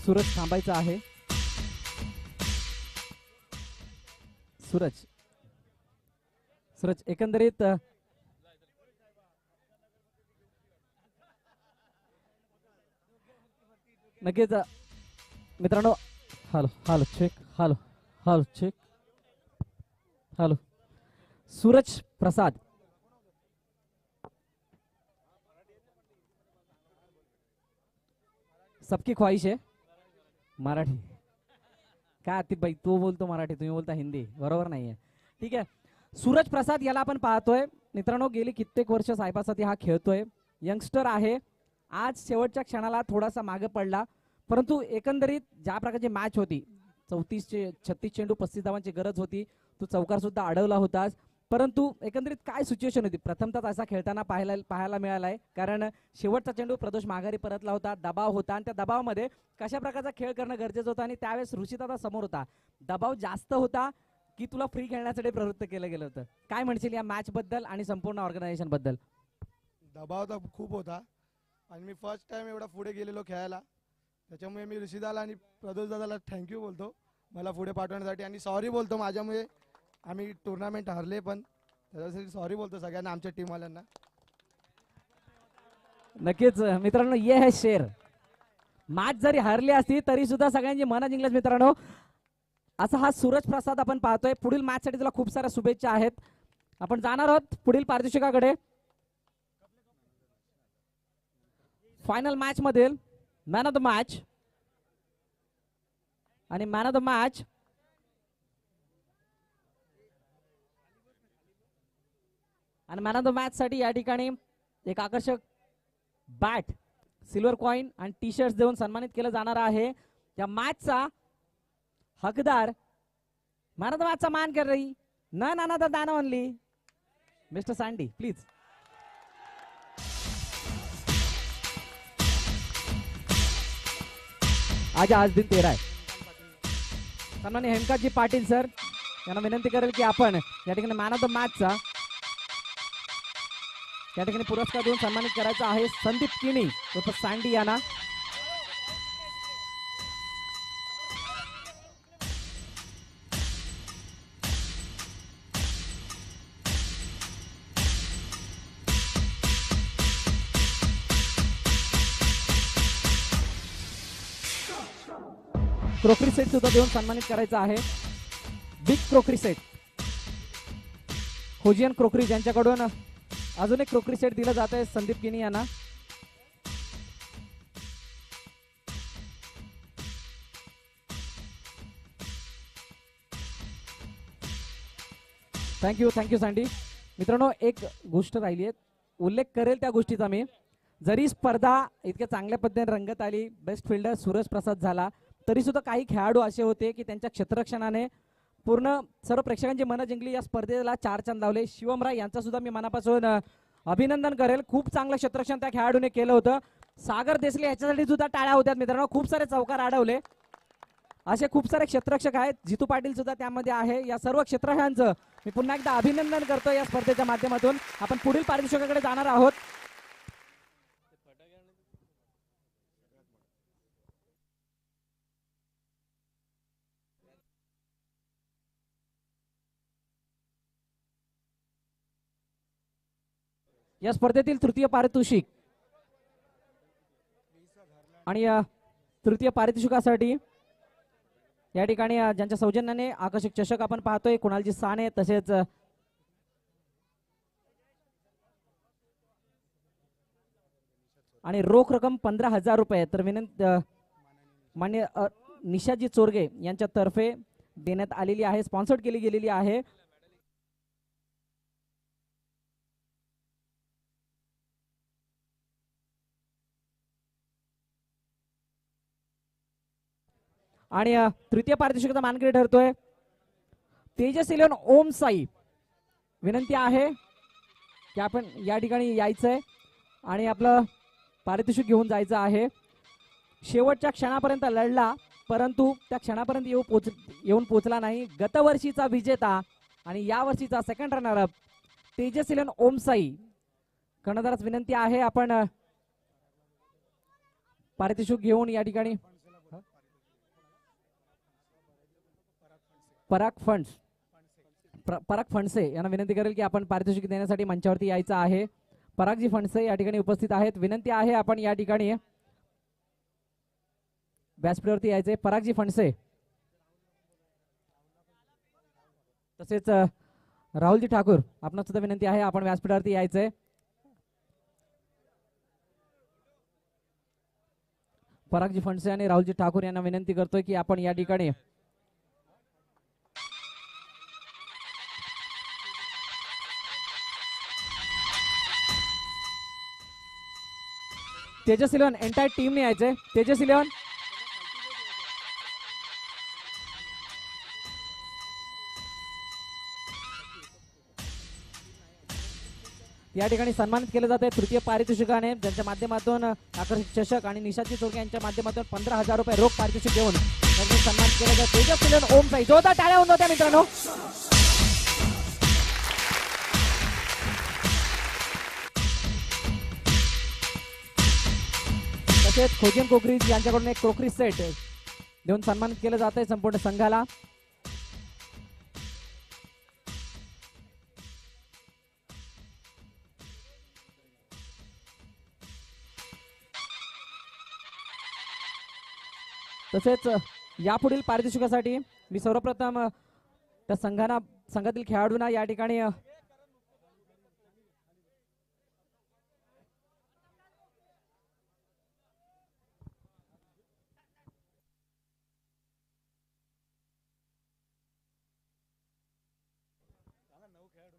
सूरज थांबायचा आहे. सूरज एकंदरीत नक्कीच मित्रांनो. Hello check. सूरज प्रसाद सबकी ख्वाहिश है मराठी. काय आतिफ भाई तू बोलतो मराठी, तुम्ही बोलता हिंदी, बरोबर नाहीये. ठीक आहे. सूरज प्रसाद याला आपण पाहतोय मित्रांनो, गेली कित्येक वर्ष साहेबासाठी हा खेळतोय. यंगस्टर आहे. आज शेवटच्या क्षणाला थोडासा मागे पडला, परंतु एकंदरीत ज्या प्रकारची मॅच होती, 36 चेंडू 35 धावांची गरज होती, तू चौकार सुद्धा अडवला होतास. परंतु एकंदरीत काय सिच्युएशन होती प्रथमतः असा खेळताना पाहायला मिळालाय, कारण शेवटचा चेंडू प्रदोष माघारी परतला होता, दबाव होता आणि त्या दबावामध्ये कशा प्रकारचा खेळ करणं गरजेचं होतं. आणि त्यावेळेस ऋषिदादा समोर होता, दबाव जास्त होता की तुला फ्री खेळण्यासाठी प्रवृत्त केलं गेलं होतं. काय म्हणशील या मॅच बद्दल आणि संपूर्ण ऑर्गनायझेशन बद्दल? दबाव तर खूप होता आणि मी फर्स्ट टाइम एवढा पुढे गेलेलो खेळायला, त्याच्यामुळे मी ऋषिदाला आणि प्रदोष दादाला थँक्यू बोलतो मला पुढे पाठवण्यासाठी, आणि सॉरी बोलतो माझ्यामुळे आम्ही टुर्नामेंट हरले, पण त्याच्यासाठी सॉरी बोलतो सगळ्यांना, आमच्या टीमवाल्यांना. नक्कीच मित्रांनो, ये है शेर. मॅच जरी हरली असती तरी सुद्धा सगळ्यांची मनं जिंकलीच मित्रांनो. असा हा सूरज प्रसाद आपण पाहतोय. पुढील मॅच साठी तुला खूप साऱ्या शुभेच्छा आहेत. आपण जाणार आहोत पुढील पारितोषिकाकडे. फायनल मॅच मधील मॅन ऑफ द मॅच आणि मॅन ऑफ द मॅच साठी या ठिकाणी एक आकर्षक बॅट, सिल्वर कॉइन आणि टी शर्ट देऊन सन्मानित केलं जाणार आहे. या मॅचचा हकदार मॅन ऑफ द मॅचचा मान कर रही ना दाना ओनली मिस्टर सँडी प्लीज. आज दिन 13 आहे. सन्माननीय हेमकाजी पाटील सर यांना विनंती करेल की आपण या ठिकाणी मॅन ऑफ द मॅचचा या ठिकाणी पुरस्कार देऊन सन्मानित करायचा आहे संदीप किणी उर्फ सँडी यांना. क्रोकरी सेट सुद्धा देऊन सन्मानित करायचा आहे. बिग क्रोकरी सेट, होजियन क्रोकरी ज्यांच्याकडून अजून एक क्रोकरी सेट दिलं जात आहे संदीप किनी यांना. Thank you sandy. मित्रांनो, एक गोष्ट राहिली आहे, उल्लेख करेल त्या गोष्टीचा मी. जरी स्पर्धा इतक्या चांगल्या पद्धतीने रंगत आली, बेस्ट फिल्डर सूरज प्रसाद झाला, तरी सुद्धा काही खेळाडू असे होते की त्यांच्या क्षेत्ररक्षणाने पूर्ण सर्व प्रेक्षकांची मनं जिंकली. या स्पर्धेला 4 चांद लावले. शिवम राय यांचा सुद्धा मी मनापासून अभिनंदन करेल. खूप चांगलं क्षेत्ररक्षण त्या खेळाडूने केलं होतं. सागर देसले याच्यासाठी सुद्धा टाळ्या होत्या मित्रांनो. खूप सारे चौकार अडवले. असे खूप सारे क्षेत्ररक्षक आहेत. जितू पाटील सुद्धा त्यामध्ये आहे. या सर्व क्षेत्ररक्षकांचं मी पुन्हा एकदा अभिनंदन करतो. या स्पर्धेच्या माध्यमातून आपण पुढील पारितोषिकाकडे जाणार आहोत. या स्पर्धेतील तृतीय पारितोषिक आणि तृतीय पारितोषिकासाठी या ठिकाणी ज्यांच्या सौजन्याने आकर्षक चषक आपण पाहतोय, कुणालजी साने, तसेच आणि रोख रक्कम 15,000 रुपये तर मान्य निशाजी चोरगे यांच्यातर्फे देण्यात आलेली आहे, स्पॉन्सर्ड केली गेलेली आहे. आणि तृतीय पारितोषिकाचा मानकरी ठरतोय तेजस इलेवन ओम साई. विनंती आहे की आपण या ठिकाणी यायचंय आणि आपलं पारितोषिक घेऊन जायचं आहे. शेवटच्या क्षणापर्यंत लढला परंतु त्या क्षणापर्यंत येऊन पोचला नाही. गतवर्षीचा विजेता आणि या वर्षीचा second runner up Tejas eleven Om Sai. कर्णधारास विनंती आहे आपण पारितोषिक घेऊन या ठिकाणी पराग फणसे यांना विनंती करेल की आपण पारितोषिक देण्यासाठी मंचावरती यायचं आहे. परागजी फणसे या ठिकाणी उपस्थित आहेत. विनंती आहे आपण या ठिकाणी व्यासपीठावरती यायचे. परागजी फणसे तसेच राहुलजी ठाकूर आपणास सुद्धा विनंती आहे आपण व्यासपीठावरती यायचंय. परागजी फणसे आणि राहुलजी ठाकूर यांना विनंती करतोय की आपण या ठिकाणी तेजस इलेवन एंटायर टीमने यायचंय. तेजस इलेवन या ठिकाणी सन्मानित केले जाते तृतीय पारितोषिकाने ज्यांच्या माध्यमातून आकर्षक चषक आणि निशाची चोरगे यांच्या माध्यमातून 15,000 रुपये रोख पारितोषिक देऊन त्यांचे सन्मानित केले जाते. तेजस इलेवन ओम साई जोरदार टाळ्या होऊन होत्या मित्रांनो. तसेच खोजन कोकरी यांच्याकडून एक क्रोकरी सेट देऊन सन्मानित केलं जात आहे संपूर्ण संघाला. तसेच यापुढील पारितोषिकासाठी मी सर्वप्रथम त्या संघातील खेळाडूंना या ठिकाणी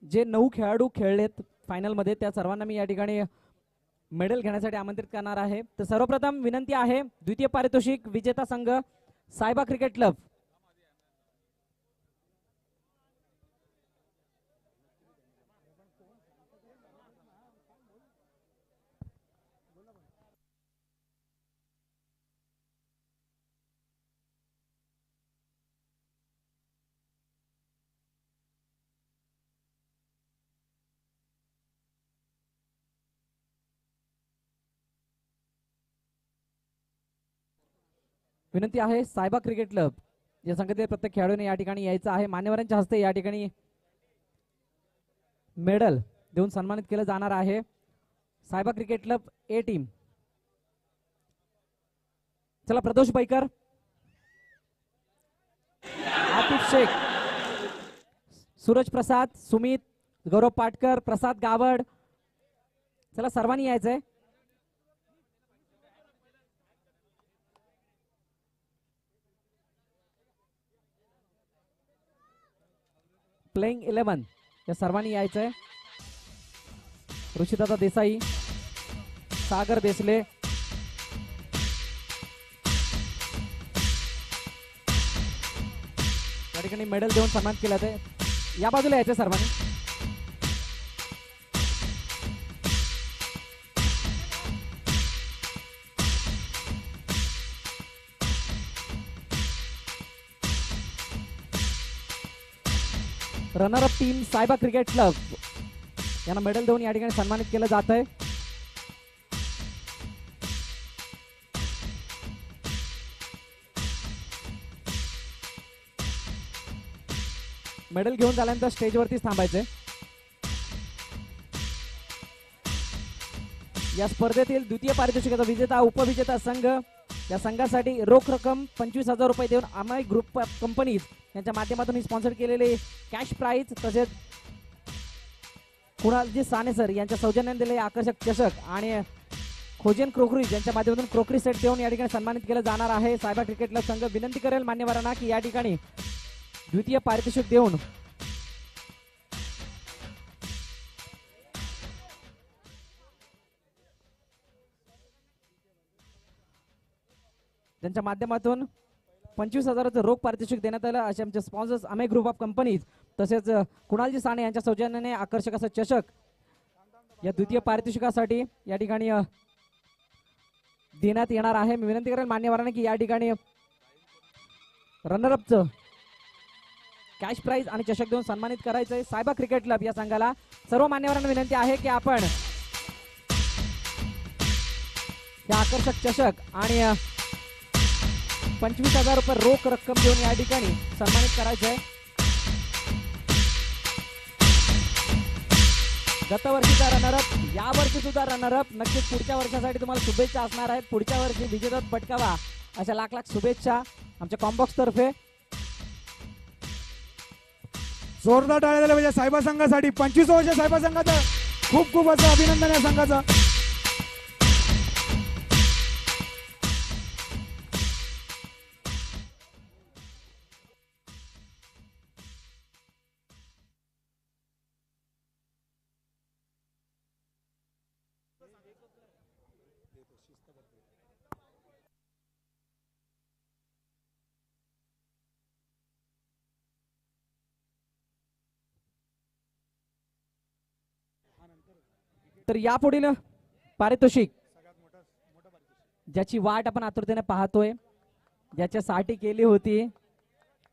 जे 9 खेळाडू खेळलेत फायनल मध्ये त्या सर्वांना मी या ठिकाणी मेडल घेण्यासाठी आमंत्रित करणार आहे. तर सर्वप्रथम विनंती आहे द्वितीय पारितोषिक विजेता संघ सायबा क्रिकेट क्लब. विनंती आहे सायबा क्रिकेट क्लब या संघातील प्रत्येक खेळाडूने या ठिकाणी यायचं आहे. मान्यवरांच्या हस्ते या ठिकाणी मेडल देऊन सन्मानित केलं जाणार आहे. सायबा क्रिकेट क्लब ए टीम. चला प्रदोष बैकर, आतिफ शेख, सूरज प्रसाद, सुमित, गौरव पाटकर, प्रसाद गावड, चला सर्वांनी यायचंय. प्लेइंग 11 या सर्वांनी यायचंय. ऋषिदादा देसाई, सागर देसले, या ठिकाणी मेडल देऊन सन्मान केला जाते. या बाजूला यायचंय सर्वांनी. रनर अप टीम सायबा क्रिकेट क्लब यांना मेडल देऊन या ठिकाणी सन्मानित केलं जात आहे. मेडल घेऊन झाल्यानंतर स्टेजवरतीच थांबायचे. या स्पर्धेतील द्वितीय पारितोषिकाचा विजेता उपविजेता संघ या संघासाठी रोख रक्कम 25,000 रुपये देऊन अमय ग्रुप कंपनीज यांच्या माध्यमातून स्पॉन्सर केलेले कॅश प्राइज तसेच कुणालजी साने सर यांच्या सौजन्याने दिलेले आकर्षक चषक आणि खोजन क्रोकरीज यांच्या माध्यमातून क्रोकरी सेट देऊन या ठिकाणी सन्मानित केलं जाणार आहे. सायबा क्रिकेट क्लब संघ विनंती करेल मान्यवरांना की या ठिकाणी द्वितीय पारितोषिक देऊन त्यांच्या माध्यमातून 25,000चं रोख पारितोषिक देण्यात आलं. असे आमचे स्पॉन्सर्स अमे ग्रुप ऑफ कंपनीज तसेच कुणालजी साने यांच्या सौजन्याने आकर्षक असा चषक या द्वितीय पारितोषिकासाठी या ठिकाणी देण्यात येणार आहे. मी विनंती करेन मान्यवरांना की या ठिकाणी रनरअपचं कॅश प्राइज आणि चषक देऊन सन्मानित करायचंय. सायबा क्रिकेट क्लब या संघाला सर्व मान्यवरांना विनंती आहे की आपण या आकर्षक चषक आणि 25,000 रुपये रोख रक्कम देऊन या ठिकाणी सन्मानित करायचंय. गतवर्षीचा रनरअप, या वर्षी सुद्धा रनरअप. नक्कीच पुढच्या वर्षासाठी तुम्हाला शुभेच्छा असणार आहेत. पुढच्या वर्षी विजेता पटकावा अशा लाख लाख शुभेच्छा आमच्या कॉम्बॉक्स तर्फे. जोरदार टाळ्या झाल्या म्हणजे सायबा संघासाठी. 25 वर्ष सायबा संघाचं खूप खूप असं अभिनंदन या संघाचं. तर यापुढील पारितोषिक ज्याची वाट आपण आतुरतेने पाहतोय, ज्याच्यासाठी केली होती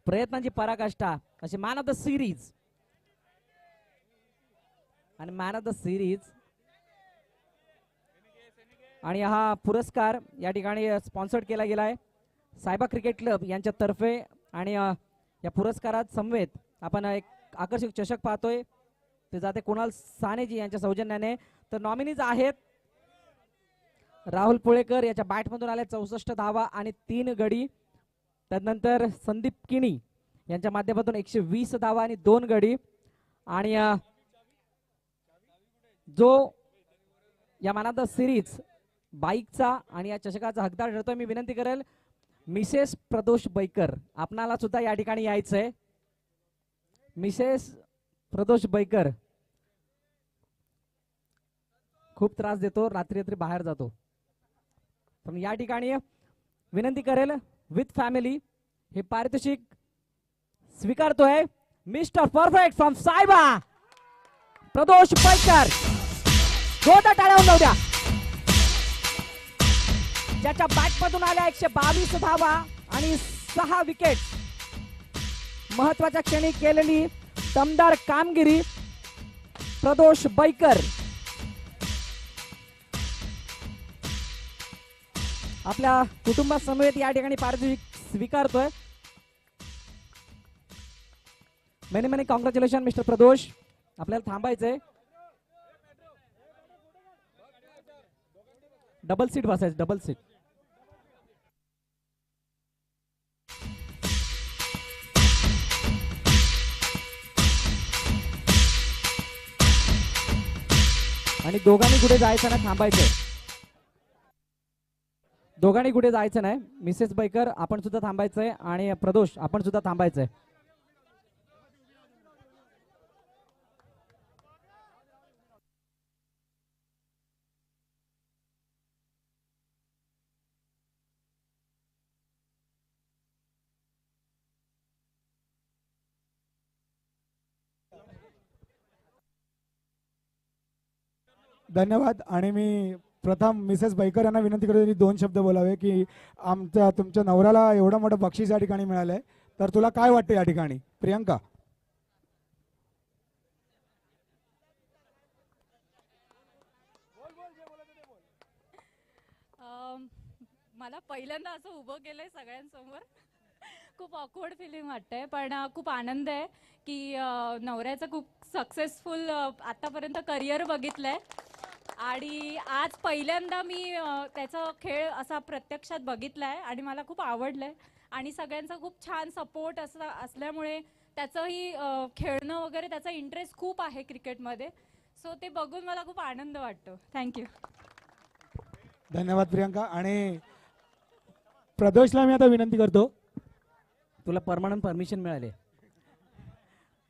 प्रयत्नांची पराकाष्ठा, अशी मॅन ऑफ द सिरीज आणि मॅन ऑफ द सिरीज आणि हा पुरस्कार या ठिकाणी स्पॉन्सर्ड केला गेला आहे सायबा क्रिकेट क्लब यांच्या तर्फे. आणि या पुरस्कारात समवेत आपण एक आकर्षक चषक पाहतोय, ते जाते कुणाल सानेजी यांच्या सौजन्याने. तर नॉमिनीज आहेत राहुल पुळेकर, याच्या बॅटमधून आले 64 धावा आणि 3 गडी. त्यानंतर संदीप किणी यांच्या माध्यमातून 120 धावा आणि 2 गडी. आणि जो या मॅन ऑफ द सिरीज बाईकचा आणि या चषकाचा हकदार ठरतोय, मी विनंती करेल मिसेस प्रदोष बैकर, आपणाला सुद्धा या ठिकाणी यायचंय. मिसेस प्रदोष बैकर खूप त्रास देतो, रात्री रात्री बाहेर जातो, पण या ठिकाणी विनंती करेल विथ फॅमिली हे पारितोषिक स्वीकारतोय मिस्टर परफेक्ट फ्रॉम सायबा प्रदोष बैकर. जोरदार टाळ्या होऊन जाऊ द्या. ज्याच्या बॅटमधून आल्या 122 धावा आणि 6 विकेट. महत्वाच्या क्षणी केलेली दमदार कामगिरी प्रदोष बैकर. आपल्या कुटुंबासमवेत या ठिकाणी पारितोषिक स्वीकारतोय. मेनी मेनी कॉंग्रॅच्युलेशन मिस्टर प्रदोष. आपल्याला थांबायचंय, डबल सीट बसायचं, डबल सीट. आणि दोघांनी कुठे जायचं नाही, थांबायचंय. दोघांनी कुठे जायचं नाही. मिसेस बैकर आपण सुद्धा थांबायचंय आणि प्रदोष आपण सुद्धा थांबायचंय. धन्यवाद. आणि मी प्रथम मिसेस बैकर यांना विनंती करतो की 2 शब्द बोलावे की तुमच्या नवऱ्याला एवढं मोठं बक्षीस या ठिकाणी मिळालंय, तर तुला काय वाटतं या ठिकाणी प्रियंका? मला पहिल्यांदा असं उभं केलंय सगळ्यांसमोर, खूप ऑकवर्ड फिलिंग वाटतंय, पण खूप आनंद आहे की नवऱ्याचं खूप सक्सेसफुल आतापर्यंत करिअर बघितलंय आणि आज पहिल्यांदा मी त्याचा खेळ असा प्रत्यक्षात बघितलाय आणि मला खूप आवडलंय. आणि सगळ्यांचा खूप छान सपोर्ट असल्यामुळे त्याचंही खेळणं वगैरे त्याचा इंटरेस्ट खूप आहे क्रिकेटमध्ये, सो ते बघून मला खूप आनंद वाटतो. थँक्यू. धन्यवाद प्रियंका. आणि प्रदोषला मी आता विनंती करतो, तुला परमनंट परमिशन मिळाले.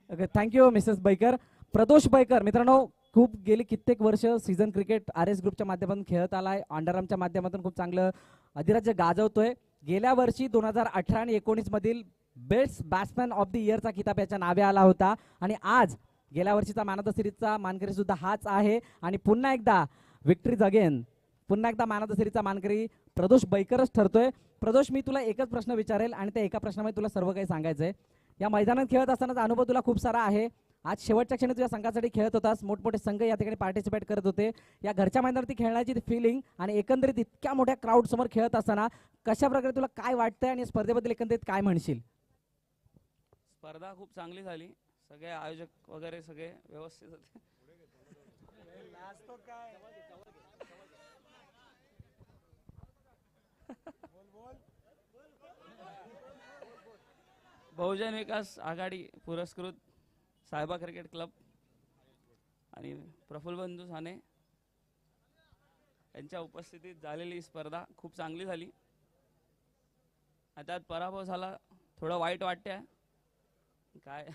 Okay, thank you Mrs Baikar. Pradosh Baikar मित्रांनो खूप गेली कित्येक वर्ष सीझन क्रिकेट RS ग्रुपच्या माध्यमातून खेळत आलाय. अंडरआर्मच्या माध्यमातून खूप चांगलं अधिराज्य गाजवतोय. गेल्या वर्षी 2018 आणि 19 मधील बेस्ट बॅट्समॅन ऑफ द इयरचा किताब याच्या नावे आला होता आणि आज गेल्या वर्षीचा मॅन ऑफ द सिरीजचा मानकरी सुद्धा हाच आहे आणि पुन्हा एकदा विक्टरीज अगेन, पुन्हा एकदा मॅन ऑफ द सिरीजचा मानकरी प्रदोष बैकरच ठरतोय. प्रदोष, मी तुला एकच प्रश्न विचारेल आणि त्या एका प्रश्नामध्ये तुला सर्व काही सांगायचंय. या मैदानात खेळत असतानाचा अनुभव तुला खूप सारा आहे. आज शेवटच्या क्षणी तुझ्या संघासाठी खेळत होतास, मोठमोठे संघ या ठिकाणी पार्टिसिपेट करत होते. या घरच्या मैदानावरती खेळण्याची फिलिंग आणि एकंदरीत इतक्या मोठ्या क्राऊड समोर खेळत असताना कशा प्रकारे तुला काय वाटतंय आणि स्पर्धेबद्दल एकंदरीत काय म्हणशील? स्पर्धा खूप चांगली झाली, सगळे आयोजक वगैरे सगळे व्यवस्थित होते. बहुजन विकास आघाडी पुरस्कृत सायबा क्रिकेट क्लब आणि प्रफुल्ल बंधू साने यांच्या उपस्थितीत झालेली स्पर्धा खूप चांगली झाली. त्यात पराभव झाला, थोडं वाईट वाटते काय.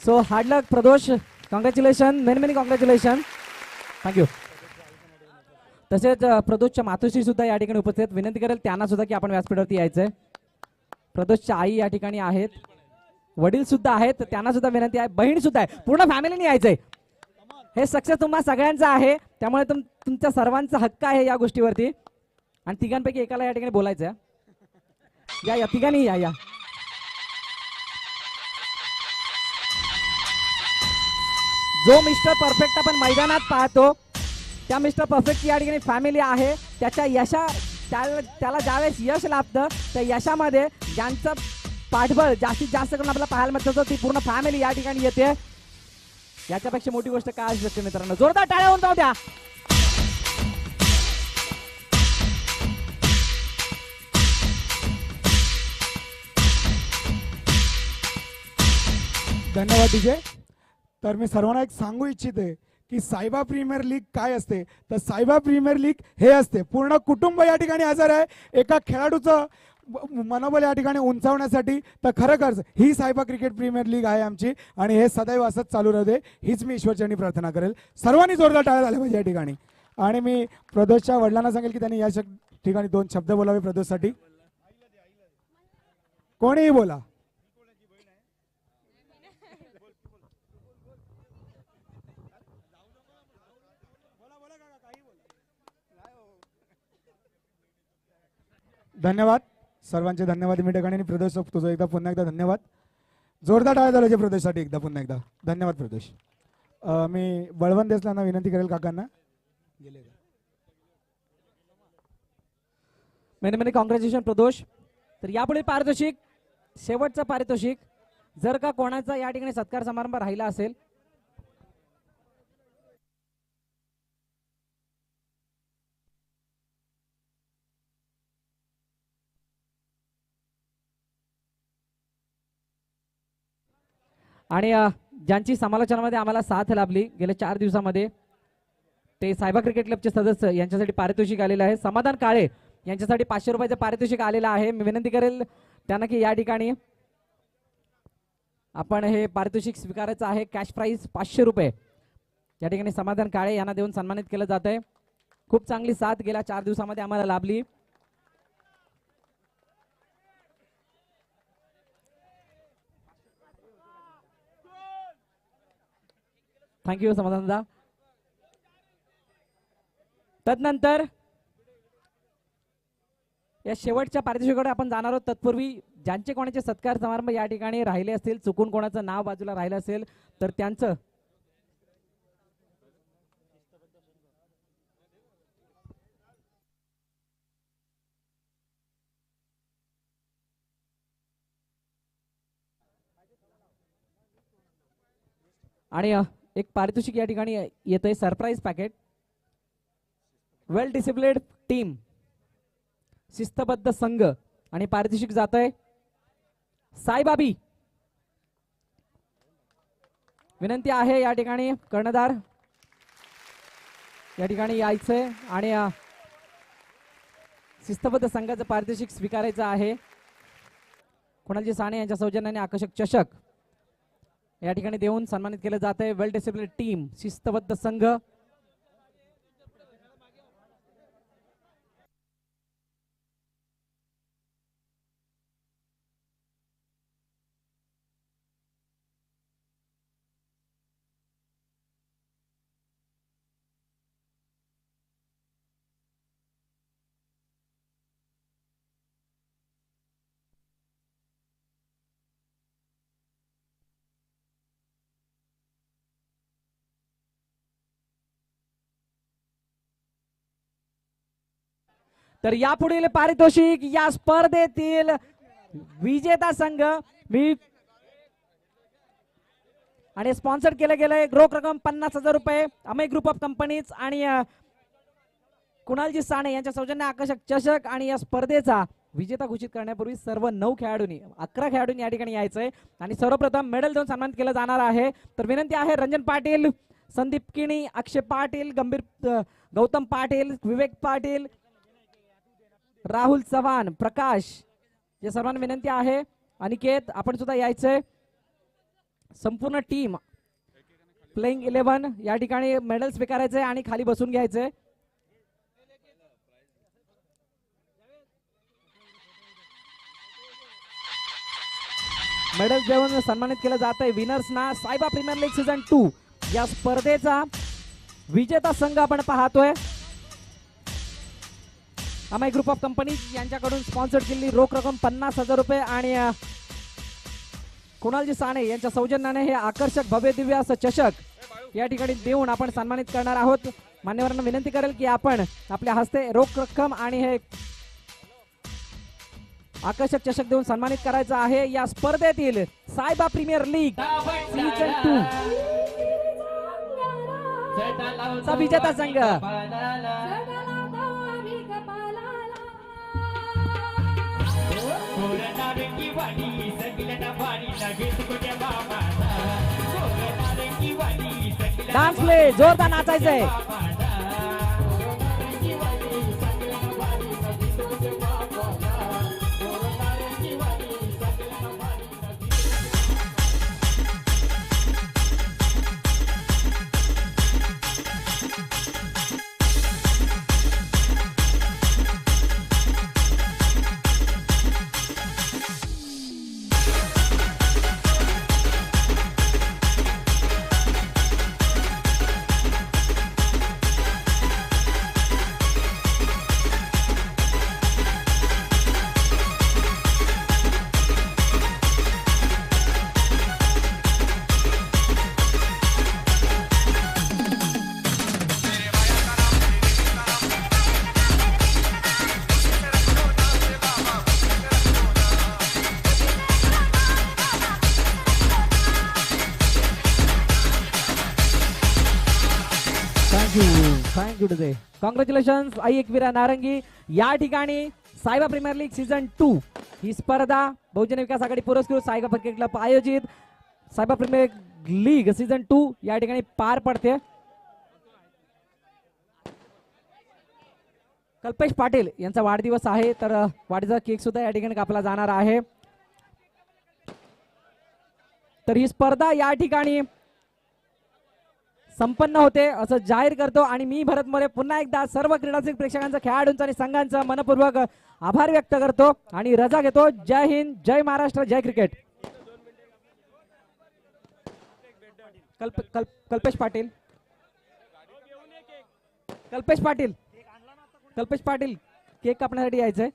सो हार्ड लक प्रदोष, कॉंग्रॅच्युलेशन, मेनी कॉंग्रॅच्युलेशन, थँक्यू. तसेच प्रदोषच्या मातोश्री सुद्धा या ठिकाणी उपस्थित, विनंती करेल त्यांना सुद्धा की आपण व्यासपीठावरती यायचंय. प्रदोषच्या आई या ठिकाणी आहेत, वडील सुद्धा आहेत, त्यांना सुद्धा विनंती आहे, बहीण सुद्धा आहे, पूर्ण फॅमिलीने यायचंय. हे सक्सेस तुम्हा सगळ्यांचा आहे, त्यामुळे तुमच्या सर्वांचा हक्क आहे या गोष्टीवरती. आणि तिघांपैकी एकाला या ठिकाणी बोलायचं. या तिघांनी या. जो मिस्टर परफेक्ट आपण मैदानात पाहतो त्या मिस्टर परफेक्ट या ठिकाणी फॅमिली आहे. त्याच्या त्याला ज्यावेळेस यश लाभतं त्या यशामध्ये ज्यांचं पाठबळ जास्तीत जास्त करून आपल्याला पाहायला मिळतं ती पूर्ण फॅमिली या ठिकाणी येते. याच्यापेक्षा मोठी गोष्ट काय असू शकते मित्रांनो? जोरदार टाळ्या होऊन जाऊ द्या. धन्यवाद डीजे. तर मी सर्वांना एक सांगू इच्छिते की सायबा प्रीमियर लीग काय असते. तर सायबा प्रीमियर लीग हे असते पूर्ण कुटुंब या ठिकाणी हजर आहे एका खेळाडूचं मनोबल या ठिकाणी उंचावण्यासाठी. तर खरोखरच ही सायबा क्रिकेट प्रीमियर लीग आहे आमची आणि हे सदैव असंच चालू राहू दे हीच मी ईश्वरचरणी प्रार्थना करेल. सर्वांनी जोरदार टाळ्या झाल्या पाहिजे या ठिकाणी. आणि मी प्रदोषच्या वडिलांना सांगेल की त्यांनी या ठिकाणी 2 शब्द बोलावे प्रदोषसाठी. कोणीही बोला. धन्यवाद सर्वांचे, धन्यवाद मी ठिकाणी. प्रदोष तुझं एकदा पुन्हा एकदा धन्यवाद. जोरदार टाळ्या झाल्याचे प्रदोषसाठी एकदा पुन्हा एकदा धन्यवाद प्रदोष. मी बळवंत देसलांना विनंती करेल काकांना. मेनी कॉंग्रॅच्युलेशन प्रदोष. तर यापुढे पारितोषिक, शेवटचं पारितोषिक जर का कोणाचा या ठिकाणी सत्कार समारंभ राहिला असेल आणि ज्यांची समालोचनामध्ये आम्हाला साथ लाभली गेल्या 4 दिवसामध्ये ते सायबा क्रिकेट क्लबचे सदस्य यांच्यासाठी पारितोषिक आलेलं आहे. समाधान काळे यांच्यासाठी 500 रुपयाचं पारितोषिक आलेलं आहे. मी विनंती करेल त्यांना की या ठिकाणी आपण हे पारितोषिक स्वीकारायचं आहे. कॅश प्राइस 500 रुपये या ठिकाणी समाधान काळे यांना देऊन सन्मानित केलं जात आहे. खूप चांगली साथ गेल्या 4 दिवसामध्ये आम्हाला लाभली. थँक्यू समाधानदा. तदनंतर या शेवटच्या पारितोषिकाकडे आपण जाणार आहोत. तत्पूर्वी ज्यांचे कोणाचे सत्कार समारंभ या ठिकाणी राहिले असतील, चुकून कोणाचं नाव बाजूला राहिलं असेल तर त्यांचं आणि एक पारितोषिक या ठिकाणी येतंय सरप्राईज पॅकेट. वेल डिसिप्लिन्ड टीम, शिस्तबद्ध संघ आणि पारितोषिक जातंय साईबाबी. विनंती आहे या ठिकाणी कर्णधार या ठिकाणी यायचंय आणि शिस्तबद्ध संघाचं पारितोषिक स्वीकारायचं आहे. कुणालजी साने यांच्या सौजन्याने आकर्षक चषक या ठिकाणी देऊन सन्मानित केलं जात आहे. वेल डिसिप्लिन्ड टीम, शिस्तबद्ध संघ. तर यापुढील पारितोषिक या स्पर्धेतील विजेता संघ आणि स्पॉन्सर केलं गेलंय रोख रक्कम 50,000 रुपये अमय ग्रुप ऑफ कंपनीज आणि कुणालजी साने यांच्या सौजन्य आकर्षक चषक. आणि या स्पर्धेचा विजेता घोषित करण्यापूर्वी सर्व 9 खेळाडूंनी 11 खेळाडूंनी या ठिकाणी यायचंय आणि सर्वप्रथम मेडल देऊन सन्मानित केलं जाणार आहे. तर विनंती आहे रंजन पाटील, संदीप किणी, अक्षय पाटील, गौतम पाटील, विवेक पाटील, राहुल चव्हाण, प्रकाश या सर्वांना विनंती आहे. अनिकेत आपण सुद्धा यायचंय. संपूर्ण टीम प्लेइंग 11 या ठिकाणी मेडल स्वीकारायचे आणि खाली बसून घ्यायचे. मेडल देऊन सन्मानित केलं जात आहे विनर्सना. सायबा प्रीमियर लीग सीझन 2 या स्पर्धेचा विजेता संघ आपण पाहतोय. अमय ग्रुप ऑफ कंपनी यांच्याकडून स्पॉन्सर केलेली रोख रक्कम 50,000 रुपये आणि कुणालजी साने यांच्या सौजन्याने हे आकर्षक भव्य दिव्य असं चषक या ठिकाणी देऊन आपण सन्मानित करणार आहोत. मान्यवरांना विनंती करेल की आपण आपल्या हस्ते रोख रक्कम आणि हे आकर्षक चषक देऊन सन्मानित करायचं आहे. या स्पर्धेतील सायबा प्रीमियर लीग सीझन 2 चा विजेता संघ डान्स प्ले जोरदार नाचायचंय. Thank you today. Congratulations Aai Ekvira Narangi. या ठिकाणी सायबा प्रीमियर लीग सीझन 2 ही स्पर्धा बहुजन विकास आघाडी पुरस्कृत सायबा क्रिकेट क्लब आयोजित सायबा प्रीमियर लीग सीझन 2 या ठिकाणी पार पडते. कल्पेश पाटील यांचा वाढदिवस आहे तर वाढदिवसाचा केक सुद्धा या ठिकाणी कापला जाणार आहे. तर ही स्पर्धा या ठिकाणी संपन्न होते असं जाहीर करतो आणि मी भरत मोरे पुन्हा एकदा सर्व क्रीडासिक प्रेक्षकांचा, खेळाडूंचा आणि संघांचा मनपूर्वक आभार व्यक्त करतो आणि रजा घेतो. जय हिंद, जय महाराष्ट्र, जय क्रिकेट. कल्पेश पाटील कल्पेश पाटील केक कापण्यासाठी यायचंय.